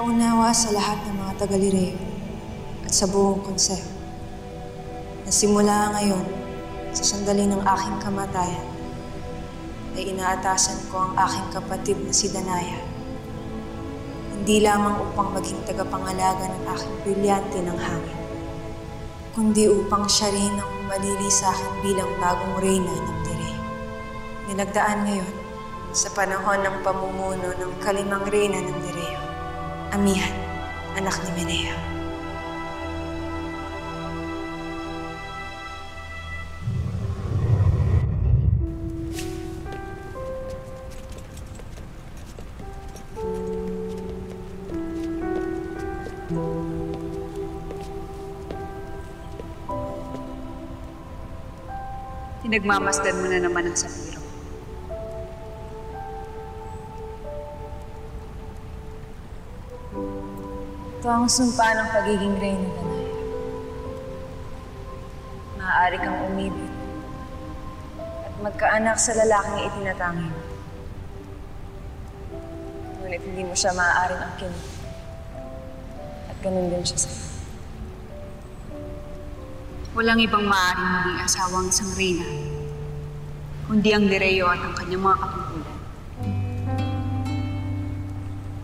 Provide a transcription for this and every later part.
Kaunawa sa lahat ng mga taga-Lireo at sa buong konseho. Nasimula ngayon sa sandali ng aking kamatayan ay inaatasan ko ang aking kapatid na si Danaya. Hindi lamang upang maging tagapangalaga ng aking brilyante ng hangin, kundi upang siya rin ang malili sa akin bilang bagong reyna ng Lireo. Ninagdaan ngayon sa panahon ng pamumuno ng kalimang reyna ng Lireo, Amihan, anak ni Menea. Pinagmamasdan mo na naman ang Sapiro. Ito ang sumpa ng pagiging reyna, Danaya. Maaari kang umibig at magkaanak sa lalaking itinatangi mo. Ngunit hindi mo siya maaaring angkin. At ganun din siya sa'yo. Walang ibang maaaring maging asawang isang reyna, kundi ang Lireo at ang kanyang mga katungkulan.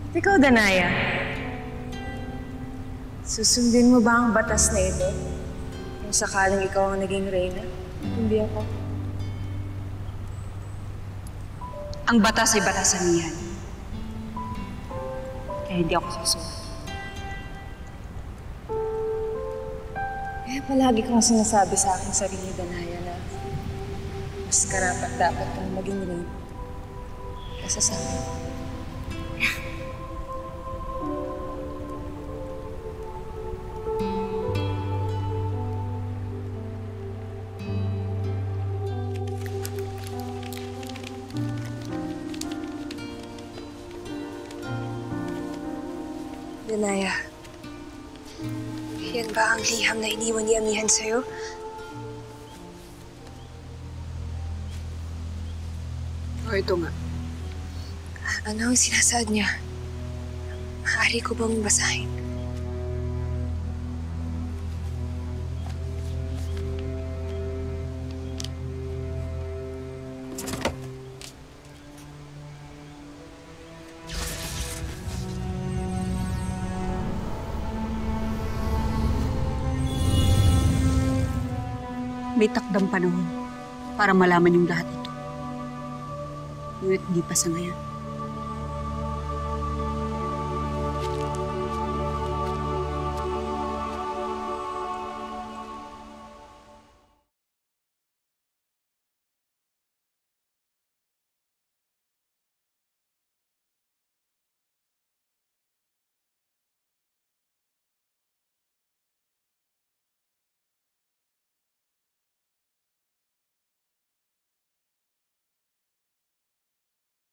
At ikaw, Danaya, susundin mo ba ang batas na ito kung sakaling ikaw ang naging reyna? Hindi ako. Ang batas ay batas sa Amihan. Kaya hindi ako susunod. Kaya palagi kong sinasabi sa aking sarili, Danaya, na mas karapat dapat kang maging reyna kaysa sa akin. Danaya, yan ba ang liham na iniwan ni Amihan sa'yo? O ito nga. Ano ang sinasaad niya? Maaari ko bang basahin? May takdang panahon para malaman yung lahat ito. Ngunit di pa sa ngayon.